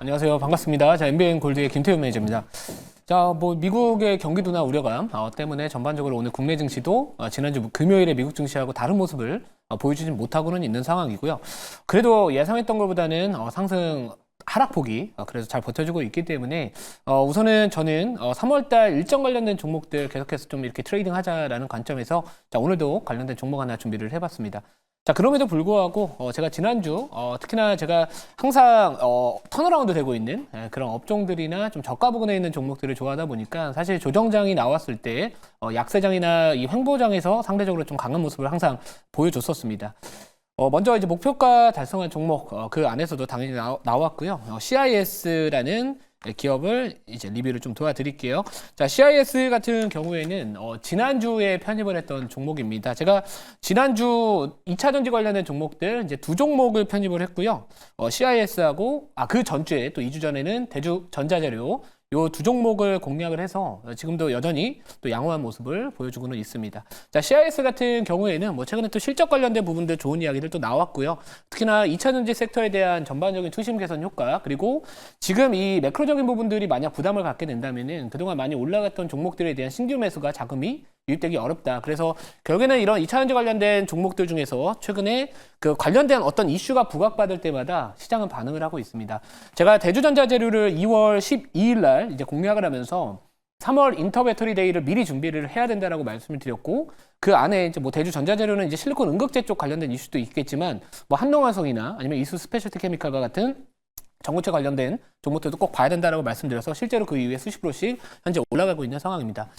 안녕하세요. 반갑습니다. 자, MBN 골드의 김태훈 매니저입니다. 자, 미국의 경기도나 우려감 때문에 전반적으로 오늘 국내 증시도 지난주 금요일에 미국 증시하고 다른 모습을 보여주지 못하고는 있는 상황이고요. 그래도 예상했던 것보다는 상승 하락폭이 그래서 잘 버텨주고 있기 때문에 우선은 저는 3월달 일정 관련된 종목들 계속해서 좀 이렇게 트레이딩 하자라는 관점에서 자, 오늘도 관련된 종목 하나 준비를 해봤습니다. 자, 그럼에도 불구하고 제가 지난주 특히나 제가 항상 턴어라운드 되고 있는 그런 업종들이나 좀 저가 부근에 있는 종목들을 좋아하다 보니까 사실 조정장이 나왔을 때 약세장이나 이 횡보장에서 상대적으로 좀 강한 모습을 항상 보여줬었습니다. 먼저 이제 목표가 달성한 종목 그 안에서도 당연히 나왔고요. CIS라는 기업을 이제 리뷰를 좀 도와드릴게요. 자, CIS 같은 경우에는 지난주에 편입을 했던 종목입니다. 제가 지난주 2차 전지 관련된 종목들 이제 두 종목을 편입을 했고요. CIS하고 그 전주에 또 2주 전에는 대주 전자재료 요 두 종목을 공략을 해서 지금도 여전히 또 양호한 모습을 보여주고는 있습니다. 자, CIS 같은 경우에는 최근에 또 실적 관련된 부분들 좋은 이야기들 또 나왔고요. 특히나 2차 전지 섹터에 대한 전반적인 투심 개선 효과, 그리고 지금 이 매크로적인 부분들이 만약 부담을 갖게 된다면은 그동안 많이 올라갔던 종목들에 대한 신규 매수가 자금이 유입되기 어렵다. 그래서 결국에는 이런 2차 전지 관련된 종목들 중에서 최근에 그 관련된 어떤 이슈가 부각받을 때마다 시장은 반응을 하고 있습니다. 제가 대주전자재료를 2월 12일 날 이제 공략을 하면서 3월 인터배터리 데이를 미리 준비를 해야 된다라고 말씀을 드렸고, 그 안에 이제 대주전자재료는 이제 실리콘 응급제 쪽 관련된 이슈도 있겠지만 한농화성이나 아니면 이수 스페셜티 케미칼과 같은 전고체 관련된 종목들도 꼭 봐야 된다라고 말씀드려서 실제로 그 이후에 수십 프로씩 현재 올라가고 있는 상황입니다.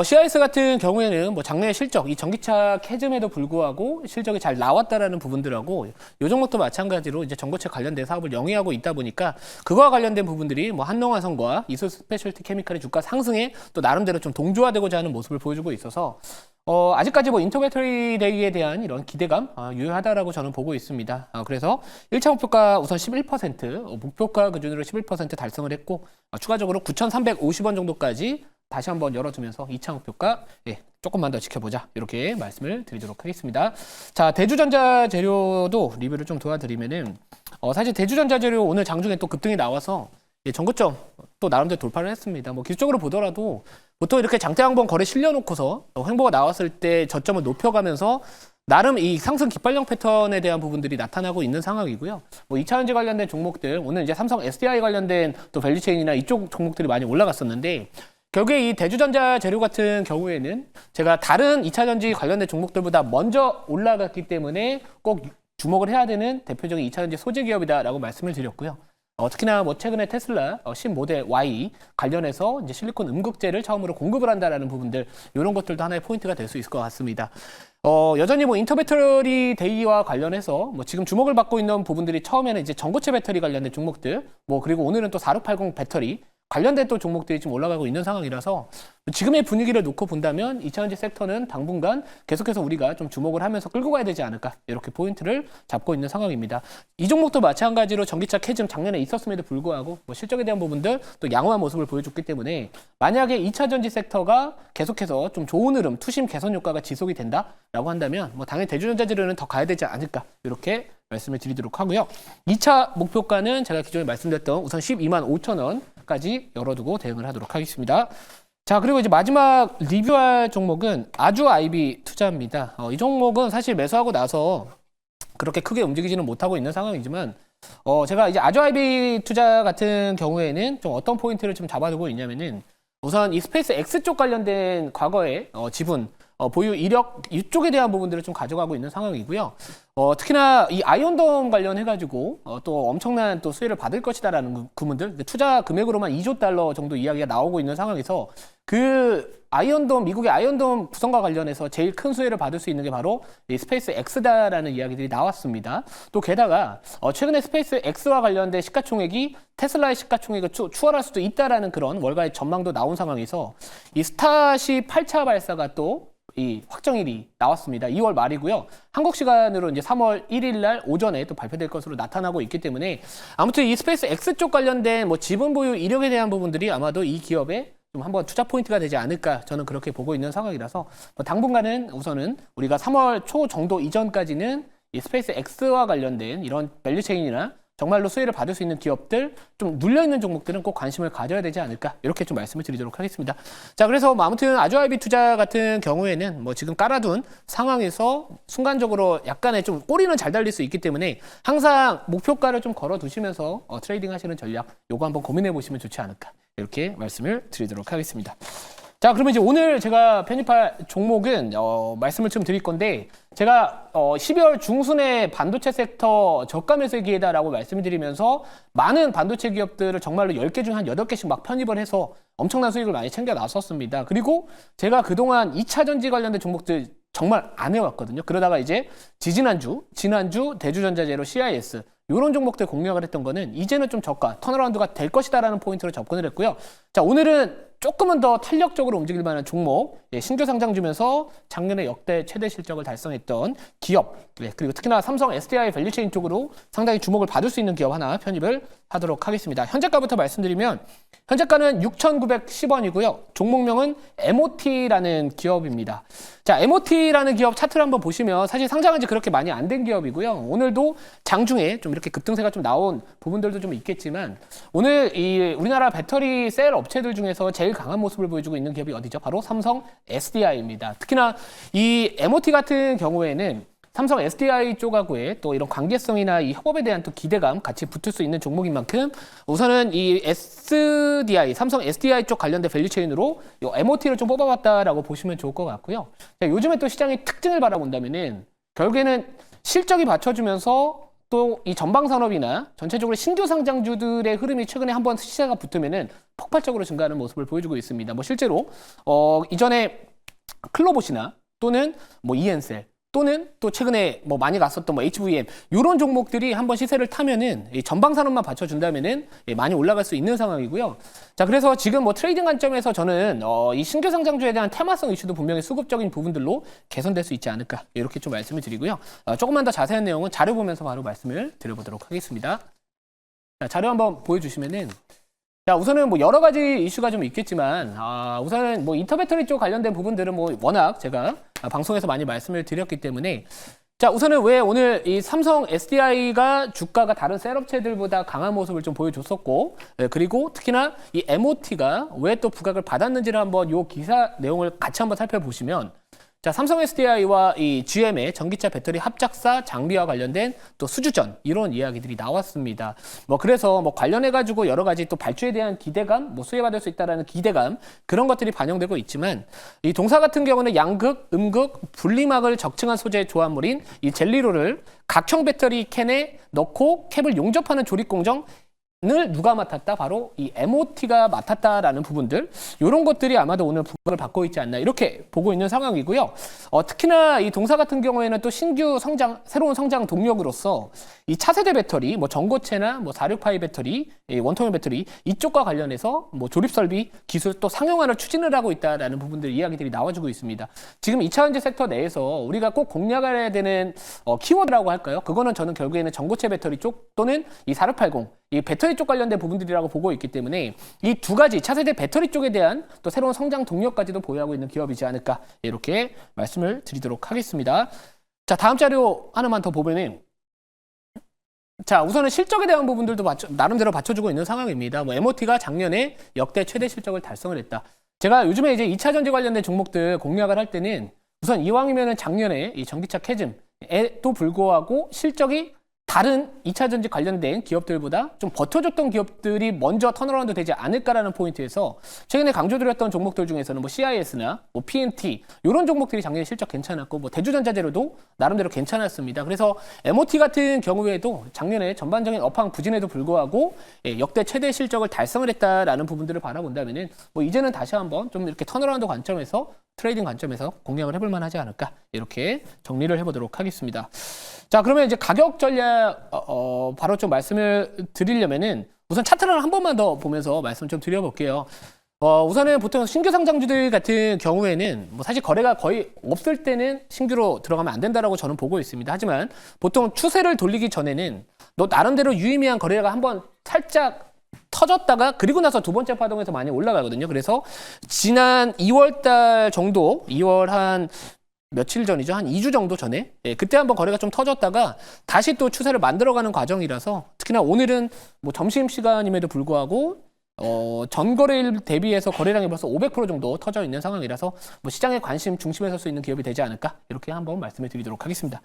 CIS 같은 경우에는 장내 실적, 이 전기차 캐즘에도 불구하고 실적이 잘 나왔다라는 부분들하고 요 종목도 마찬가지로 이제 전고체 관련된 사업을 영위하고 있다 보니까 그거와 관련된 부분들이 한농화성과 이수 스페셜티 케미칼의 주가 상승에 또 나름대로 좀 동조화되고자 하는 모습을 보여주고 있어서 아직까지 인터배터리 데이에 대한 이런 기대감 유효하다라고 저는 보고 있습니다. 그래서 1차 목표가 우선 11%, 목표가 기준으로 11% 달성을 했고 추가적으로 9,350원 정도까지 다시 한번 열어두면서 2차 목표가 조금만 더 지켜보자, 이렇게 말씀을 드리도록 하겠습니다. 자, 대주전자재료도 리뷰를 좀 도와드리면은 사실 대주전자재료 오늘 장중에 또 급등이 나와서 전고점 또 나름대로 돌파를 했습니다. 기술적으로 보더라도 보통 이렇게 장대 항봉 거래 실려놓고서 횡보가 나왔을 때 저점을 높여가면서 나름 이 상승 깃발령 패턴에 대한 부분들이 나타나고 있는 상황이고요. 2차 전지 관련된 종목들, 오늘 이제 삼성 SDI 관련된 또 밸류체인이나 이쪽 종목들이 많이 올라갔었는데, 결국에 이 대주전자 재료 같은 경우에는 제가 다른 2차 전지 관련된 종목들보다 먼저 올라갔기 때문에 꼭 주목을 해야 되는 대표적인 2차 전지 소재 기업이다라고 말씀을 드렸고요. 특히나 최근에 테슬라 신모델 Y 관련해서 이제 실리콘 음극재를 처음으로 공급을 한다라는 부분들, 이런 것들도 하나의 포인트가 될 수 있을 것 같습니다. 여전히 인터배터리 데이와 관련해서 지금 주목을 받고 있는 부분들이 처음에는 이제 전고체 배터리 관련된 종목들, 그리고 오늘은 또 4680 배터리 관련된 또 종목들이 지금 올라가고 있는 상황이라서 지금의 분위기를 놓고 본다면 2차 전지 섹터는 당분간 계속해서 우리가 좀 주목을 하면서 끌고 가야 되지 않을까, 이렇게 포인트를 잡고 있는 상황입니다. 이 종목도 마찬가지로 전기차 캐즘 작년에 있었음에도 불구하고 실적에 대한 부분들 또 양호한 모습을 보여줬기 때문에 만약에 2차 전지 섹터가 계속해서 좀 좋은 흐름, 투심 개선 효과가 지속이 된다라고 한다면 당연히 대주전자재료는 더 가야 되지 않을까, 이렇게 말씀을 드리도록 하고요. 2차 목표가는 제가 기존에 말씀드렸던 우선 12만 5천 원까지 열어두고 대응을 하도록 하겠습니다. 자, 그리고 이제 마지막 리뷰할 종목은 아주 IB 투자입니다. 이 종목은 사실 매수하고 나서 그렇게 크게 움직이지는 못하고 있는 상황이지만 제가 이제 아주 IB 투자 같은 경우에는 좀 어떤 포인트를 좀 잡아두고 있냐면은 우선 이 스페이스 X 쪽 관련된 과거의 지분 보유 이력 이쪽에 대한 부분들을 좀 가져가고 있는 상황이고요. 특히나 이 아이언돔 관련해가지고 또 엄청난 또 수혜를 받을 것이다라는 부분들, 투자 금액으로만 2조 달러 정도 이야기가 나오고 있는 상황에서 그 아이언돔, 미국의 아이언돔 구성과 관련해서 제일 큰 수혜를 받을 수 있는 게 바로 이 스페이스 X다라는 이야기들이 나왔습니다. 또 게다가 최근에 스페이스 X와 관련된 시가총액이 테슬라의 시가총액을 추월할 수도 있다라는 그런 월가의 전망도 나온 상황에서 이 스타쉽 8차 발사가 또 이 확정일이 나왔습니다. 2월 말이고요. 한국 시간으로 이제 3월 1일 날 오전에 또 발표될 것으로 나타나고 있기 때문에 아무튼 이 스페이스 X 쪽 관련된 지분 보유 이력에 대한 부분들이 아마도 이 기업에 좀 한번 투자 포인트가 되지 않을까, 저는 그렇게 보고 있는 상황이라서 당분간은 우선은 우리가 3월 초 정도 이전까지는 이 스페이스 X와 관련된 이런 밸류체인이나 정말로 수혜를 받을 수 있는 기업들, 좀 눌려있는 종목들은 꼭 관심을 가져야 되지 않을까 이렇게 좀 말씀을 드리도록 하겠습니다. 자, 그래서 뭐 아무튼 아주아이비 투자 같은 경우에는 뭐 지금 깔아둔 상황에서 순간적으로 약간의 좀 꼬리는 잘 달릴 수 있기 때문에 항상 목표가를 좀 걸어두시면서 트레이딩 하시는 전략 요거 한번 고민해 보시면 좋지 않을까 이렇게 말씀을 드리도록 하겠습니다. 자, 그러면 이제 오늘 제가 편입할 종목은 말씀을 좀 드릴 건데 제가 12월 중순에 반도체 섹터 저가 매수의 기회다라고 말씀을 드리면서 많은 반도체 기업들을 정말로 10개 중 한 8개씩 막 편입을 해서 엄청난 수익을 많이 챙겨 나섰습니다. 그리고 제가 그동안 2차 전지 관련된 종목들 정말 안 해왔거든요. 그러다가 이제 지난주 대주전자재료 CIS 이런 종목들 공략을 했던 거는 이제는 좀 저가 턴어라운드가 될 것이다라는 포인트로 접근을 했고요. 자, 오늘은 조금은 더 탄력적으로 움직일 만한 종목, 신규 상장 주면서 작년에 역대 최대 실적을 달성했던 기업, 그리고 특히나 삼성 SDI 밸류체인 쪽으로 상당히 주목을 받을 수 있는 기업 하나 편입을 하도록 하겠습니다. 현재가부터 말씀드리면 현재가는 6,910원이고요. 종목명은 MOT라는 기업입니다. 자, MOT라는 기업 차트를 한번 보시면 사실 상장한 지 그렇게 많이 안 된 기업이고요. 오늘도 장중에 좀 이렇게 급등세가 좀 나온 부분들도 좀 있겠지만 오늘 이 우리나라 배터리 셀 업체들 중에서 제일 강한 모습을 보여주고 있는 기업이 어디죠? 바로 삼성 SDI입니다. 특히나 이 MOT 같은 경우에는 삼성 SDI 쪽하고의 또 이런 관계성이나 이 협업에 대한 또 기대감 같이 붙을 수 있는 종목인 만큼 우선은 이 SDI, 삼성 SDI 쪽 관련된 밸류체인으로 이 MOT를 좀 뽑아봤다라고 보시면 좋을 것 같고요. 자, 요즘에 또 시장의 특징을 바라본다면은 결국에는 실적이 받쳐주면서 또 이 전방산업이나 전체적으로 신규 상장주들의 흐름이 최근에 한번 시세가 붙으면은 폭발적으로 증가하는 모습을 보여주고 있습니다. 뭐 실제로 이전에 클로봇이나 또는 뭐 이엔셀 또는 또 최근에 뭐 많이 갔었던 뭐 HVM 이런 종목들이 한번 시세를 타면은 이 전방 산업만 받쳐준다면은 많이 올라갈 수 있는 상황이고요. 자, 그래서 지금 뭐 트레이딩 관점에서 저는 이 신규 상장주에 대한 테마성 이슈도 분명히 수급적인 부분들로 개선될 수 있지 않을까 이렇게 좀 말씀을 드리고요. 조금만 더 자세한 내용은 자료 보면서 바로 말씀을 드려보도록 하겠습니다. 자, 자료 한번 보여주시면은. 자, 우선은 뭐 여러 가지 이슈가 좀 있겠지만, 우선은 뭐 인터배터리 쪽 관련된 부분들은 뭐 워낙 제가 방송에서 많이 말씀을 드렸기 때문에, 자, 우선은 왜 오늘 이 삼성 SDI가 주가가 다른 셀업체들보다 강한 모습을 좀 보여줬었고, 그리고 특히나 이 MOT가 왜 또 부각을 받았는지를 한번 요 기사 내용을 같이 한번 살펴보시면, 자, 삼성 SDI와 이 GM의 전기차 배터리 합작사 장비와 관련된 또 수주전 이런 이야기들이 나왔습니다. 뭐 그래서 뭐 관련해 가지고 여러 가지 또 발주에 대한 기대감, 뭐 수혜받을 수 있다라는 기대감 그런 것들이 반영되고 있지만 이 동사 같은 경우는 양극, 음극, 분리막을 적층한 소재의 조합물인 이 젤리로를 각형 배터리 캔에 넣고 캡을 용접하는 조립 공정 을 누가 맡았다? 바로 이 MOT가 맡았다라는 부분들 이런 것들이 아마도 오늘 부각을 받고 있지 않나 이렇게 보고 있는 상황이고요. 특히나 이 동사 같은 경우에는 또 신규 성장, 새로운 성장 동력으로서 이 차세대 배터리, 뭐 전고체나 뭐 46파이 배터리, 원통형 배터리 이쪽과 관련해서 뭐 조립 설비 기술 또 상용화를 추진을 하고 있다라는 부분들 이야기들이 나와주고 있습니다. 지금 2차 전지 섹터 내에서 우리가 꼭 공략해야 되는 키워드라고 할까요? 그거는 저는 결국에는 전고체 배터리 쪽 또는 이 4680 이 배터리 쪽 관련된 부분들이라고 보고 있기 때문에 이 두 가지 차세대 배터리 쪽에 대한 또 새로운 성장 동력까지도 보유하고 있는 기업이지 않을까 이렇게 말씀을 드리도록 하겠습니다. 자, 다음 자료 하나만 더 보면은 자, 우선은 실적에 대한 부분들도 나름대로 받쳐주고 있는 상황입니다. 뭐 MOT가 작년에 역대 최대 실적을 달성을 했다. 제가 요즘에 이제 2차 전지 관련된 종목들 공략을 할 때는 우선 이왕이면은 작년에 이 전기차 캐즘에도 불구하고 실적이 다른 2차 전지 관련된 기업들보다 좀 버텨줬던 기업들이 먼저 턴어라운드 되지 않을까라는 포인트에서 최근에 강조드렸던 종목들 중에서는 뭐 CIS나 뭐 PNT 이런 종목들이 작년에 실적 괜찮았고 뭐 대주전자재료도 나름대로 괜찮았습니다. 그래서 MOT 같은 경우에도 작년에 전반적인 업황 부진에도 불구하고 역대 최대 실적을 달성을 했다라는 부분들을 바라본다면은 뭐 이제는 다시 한번 좀 이렇게 턴어라운드 관점에서 트레이딩 관점에서 공략을 해볼 만하지 않을까 이렇게 정리를 해보도록 하겠습니다. 자, 그러면 이제 가격 전략 바로 좀 말씀을 드리려면은 우선 차트를 한 번만 더 보면서 말씀 좀 드려볼게요. 우선은 보통 신규 상장주들 같은 경우에는 뭐 사실 거래가 거의 없을 때는 신규로 들어가면 안 된다라고 저는 보고 있습니다. 하지만 보통 추세를 돌리기 전에는 너 나름대로 유의미한 거래가 한번 살짝 터졌다가 그리고 나서 두 번째 파동에서 많이 올라가거든요. 그래서 지난 2월 달 정도, 2월 한 며칠 전이죠. 한 2주 정도 전에. 예, 그때 한번 거래가 좀 터졌다가 다시 또 추세를 만들어가는 과정이라서 특히나 오늘은 뭐 점심시간임에도 불구하고 전거래일 대비해서 거래량이 벌써 500% 정도 터져 있는 상황이라서 뭐 시장의 관심 중심에 설 수 있는 기업이 되지 않을까 이렇게 한번 말씀을 드리도록 하겠습니다.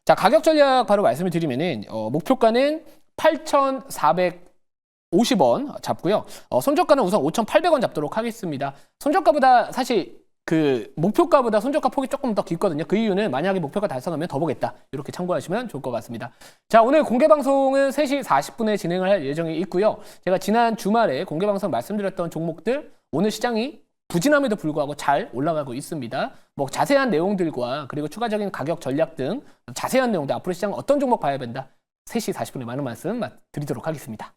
자, 가격 전략 바로 말씀을 드리면은 목표가는 8,450원 잡고요. 손절가는 우선 5,800원 잡도록 하겠습니다. 손절가보다 사실 그 목표가보다 손절가 폭이 조금 더 깊거든요. 그 이유는 만약에 목표가 달성하면 더 보겠다. 이렇게 참고하시면 좋을 것 같습니다. 자, 오늘 공개 방송은 3시 40분에 진행을 할 예정이 있고요. 제가 지난 주말에 공개 방송 말씀드렸던 종목들 오늘 시장이 부진함에도 불구하고 잘 올라가고 있습니다. 뭐 자세한 내용들과 그리고 추가적인 가격 전략 등 자세한 내용들 앞으로 시장 어떤 종목 봐야 된다. 3시 40분에 많은 말씀 드리도록 하겠습니다.